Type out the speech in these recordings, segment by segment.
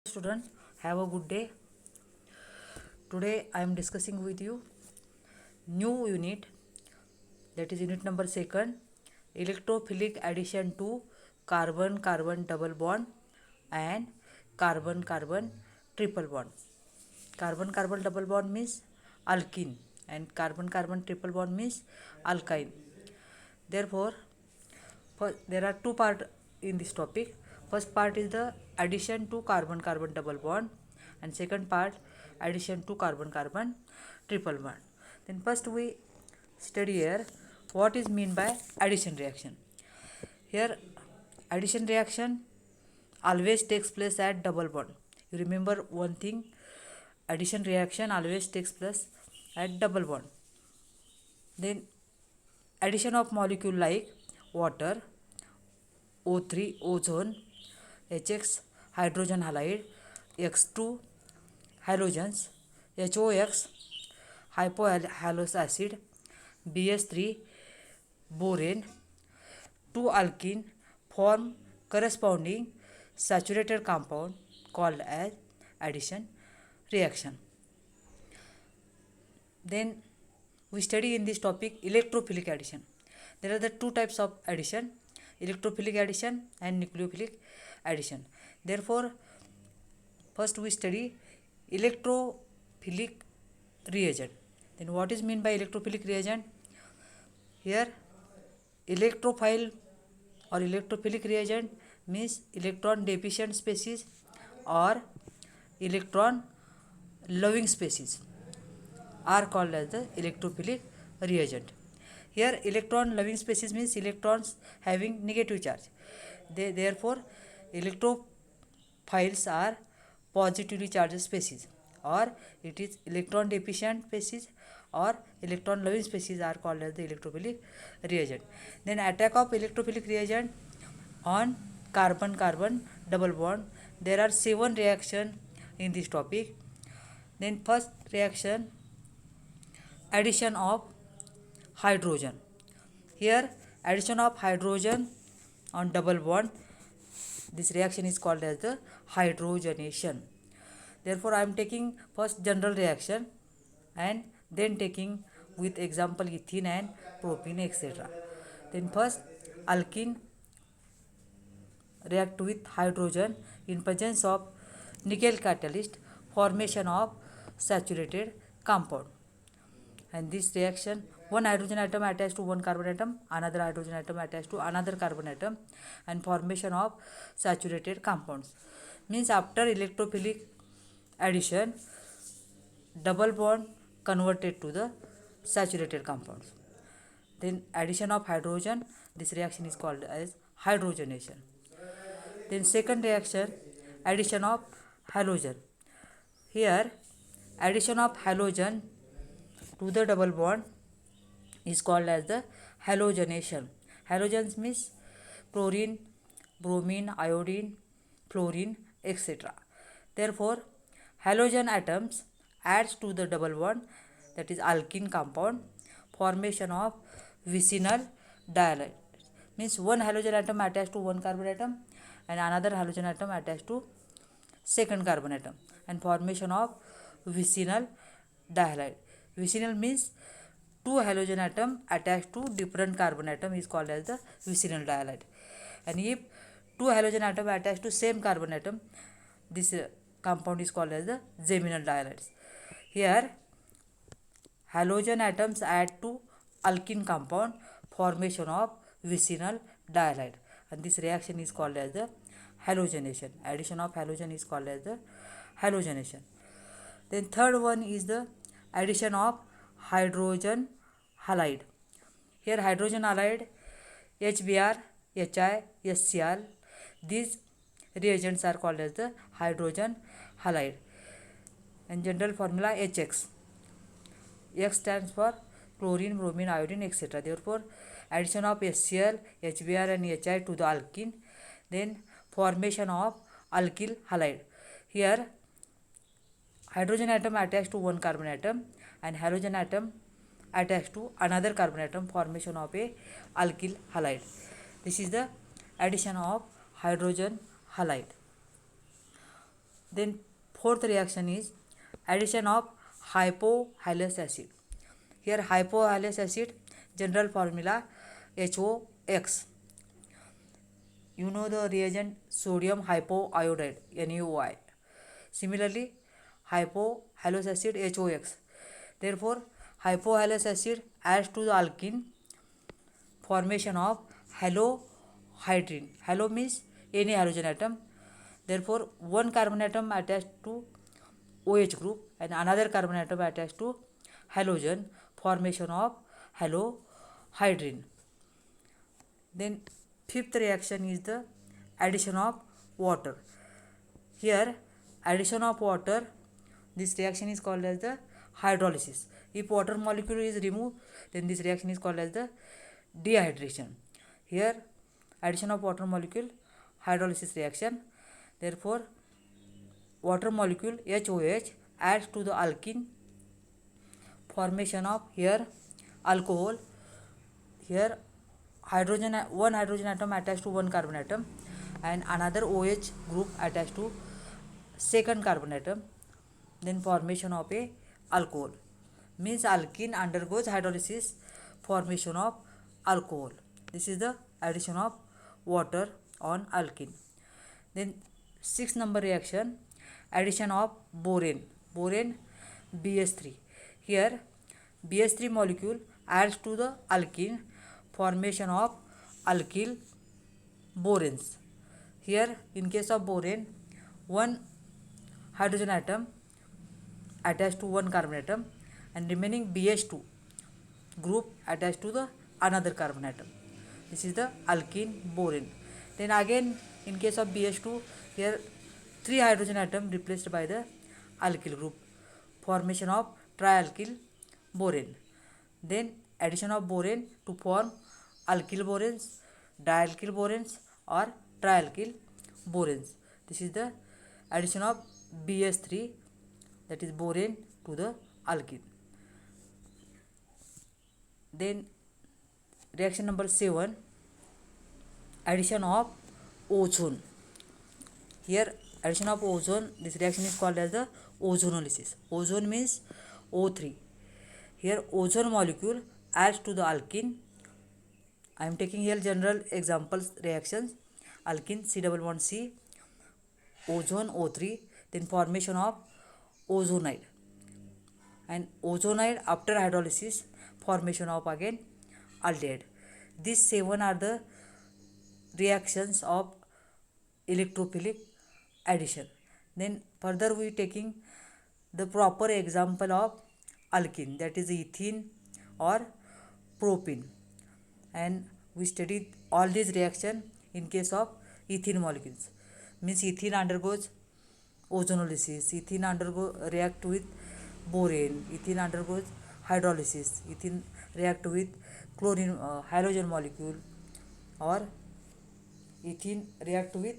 Student, have a good day. Today I am discussing with you new unit, that is unit number second, electrophilic addition to carbon carbon double bond and carbon carbon triple bond. Carbon carbon double bond means alkene and carbon carbon triple bond means alkyne. Therefore, there are two parts in this topic. First part is the addition to carbon carbon double bond, and second part addition to carbon carbon triple bond. Then first we study here what is mean by addition reaction. Here addition reaction always takes place at double bond. You remember one thing, addition reaction always takes place at double bond. Then addition of molecule like water, O3 ozone, HX hydrogen halide, X2 halogens, HOX hypohalous acid, BS3 borane, 2 alkene form corresponding saturated compound called as addition reaction. Then we study in this topic electrophilic addition. There are the two types of addition, electrophilic addition and nucleophilic addition. Therefore, first we study electrophilic reagent. Then what is mean by electrophilic reagent? Here electrophile or electrophilic reagent means electron deficient species or electron loving species are called as the electrophilic reagent. Here electron loving species means electrons having negative charge. Therefore electrophiles are positively charged species, or it is electron deficient species or electron loving species are called as the electrophilic reagent. Then attack of electrophilic reagent on carbon carbon double bond. There are 7 reactions in this topic. Then first reaction, addition of hydrogen. Here addition of hydrogen on double bond, this reaction is called as the hydrogenation. Therefore I am taking first general reaction and then taking with example ethene and propene etc. Then first alkene react with hydrogen in presence of nickel catalyst, formation of saturated compound. And this reaction, one hydrogen atom attached to one carbon atom, another hydrogen atom attached to another carbon atom, and formation of saturated compounds. Means after electrophilic addition, double bond converted to the saturated compounds. Then addition of hydrogen, this reaction is called as hydrogenation. Then second reaction, addition of halogen. Here addition of halogen to the double bond is called as the halogenation. Halogens means chlorine, bromine, iodine, fluorine, etc. Therefore halogen atoms adds to the double bond, that is alkene compound, formation of vicinal dihalide. Means one halogen atom attached to one carbon atom and another halogen atom attached to second carbon atom, and formation of vicinal dihalide. Vicinal means two halogen atom attached to different carbon atom is called as the vicinal dihalide. And if two halogen atom attached to same carbon atom, this compound is called as the geminal dihalides. Here halogen atoms add to alkene compound, formation of vicinal dihalide, and this reaction is called as the halogenation. Addition of halogen is called as the halogenation. Then third one is the addition of hydrogen halide. Here hydrogen halide, HBr, HI, HCl, these reagents are called as the hydrogen halide. And general formula HX. X stands for chlorine, bromine, iodine, etc. Therefore addition of HCl, HBr and HI to the alkene, then formation of alkyl halide. Here hydrogen atom attached to one carbon atom and halogen atom attached to another carbon atom, formation of a alkyl halide. This is the addition of hydrogen halide. Then fourth reaction is addition of hypohalous acid. Here hypohalous acid general formula HOX. You know the reagent sodium hypoiodide NaOI. Similarly hypohalous acid HOX. Therefore hypohalous acid adds to the alkene formation of halohydrin. Halo means any halogen atom. Therefore one carbon atom attached to OH group and another carbon atom attached to halogen, formation of halohydrin. Then fifth reaction is the addition of water. Here addition of water, this reaction is called as the hydrolysis. If water molecule is removed, then this reaction is called as the dehydration. Here addition of water molecule, hydrolysis reaction. Therefore water molecule HOH adds to the alkene, formation of here alcohol. Here one hydrogen atom attached to one carbon atom and another OH group attached to second carbon atom, then formation of a alcohol. Means alkene undergoes hydrolysis, formation of alcohol. This is the addition of water on alkene. Then 6 number reaction, addition of borane BS3. Here BS3 molecule adds to the alkene, formation of alkyl boranes. Here in case of borane, one hydrogen atom attached to one carbon atom and remaining BH2 group attached to the another carbon atom. This is the alkene borane. Then again in case of BH2, here 3 hydrogen atom replaced by the alkyl group, formation of trialkyl borane. Then addition of borane to form alkyl boranes, dialkyl boranes or trialkyl boranes. This is the addition of BS3, that is borane, to the alkene. Then reaction number 7, addition of ozone. Here addition of ozone, this reaction is called as the ozonolysis. Ozone means O3. Here ozone molecule adds to the alkene. I am taking here general examples reactions. Alkene C double bond C, ozone O3, then formation of ozonide, and ozonide after hydrolysis, formation of again aldehyde. These 7 are the reactions of electrophilic addition. Then further we taking the proper example of alkene, that is ethene or propene, and we studied all these reaction in case of ethene molecules. Means ethene undergoes ozonolysis, ethene react with borane, ethene undergoes hydrolysis, ethene react with chlorine halogen molecule, or ethene react with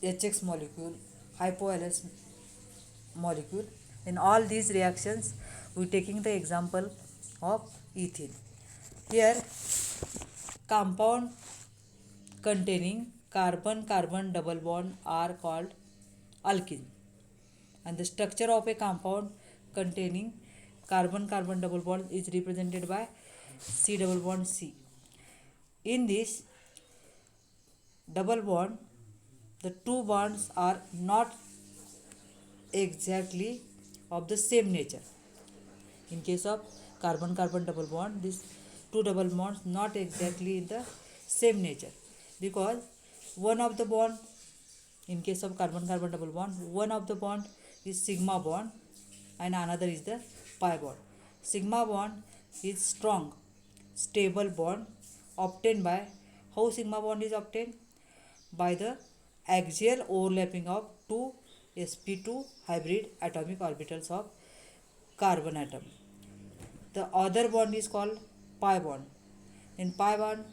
HX molecule, hypohalous molecule. In all these reactions we taking the example of ethene. Here compound containing carbon-carbon double bond are called alkene, and the structure of a compound containing carbon-carbon double bond is represented by C double bond C. In this double bond, the two bonds are not exactly of the same nature. In case of carbon-carbon double bond, these two double bonds not exactly in the same nature, because one of the bond, in case of carbon-carbon double bond, one of the bond is sigma bond and another is the pi bond. Sigma bond is strong, stable bond obtained by, how sigma bond is obtained? By the axial overlapping of two sp2 hybrid atomic orbitals of carbon atom. The other bond is called pi bond. In pi bond,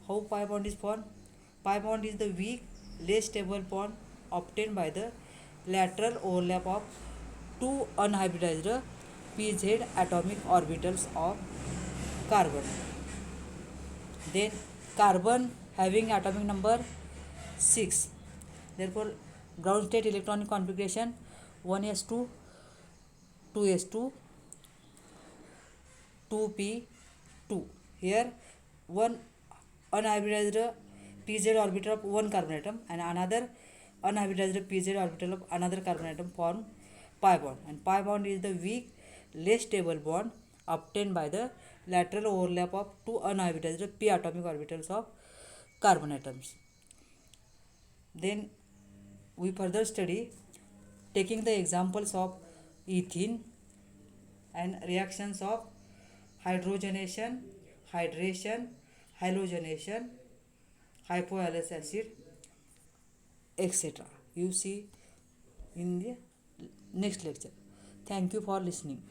how pi bond is formed? Pi bond is the weak, less stable bond obtained by the lateral overlap of two unhybridized pz atomic orbitals of carbon. Then carbon having atomic number 6. Therefore Ground state electronic configuration 1s2, 2s2, 2p2. Here one unhybridized pz orbital of one carbon atom and another unhybridized pz orbital of another carbon atom form pi bond, and pi bond is the weak less stable bond obtained by the lateral overlap of two unhybridized p atomic orbitals of carbon atoms. Then we further study taking the examples of ethene and reactions of hydrogenation, hydration, halogenation, hypoalous acid, etc. You see in the next lecture. Thank you for listening.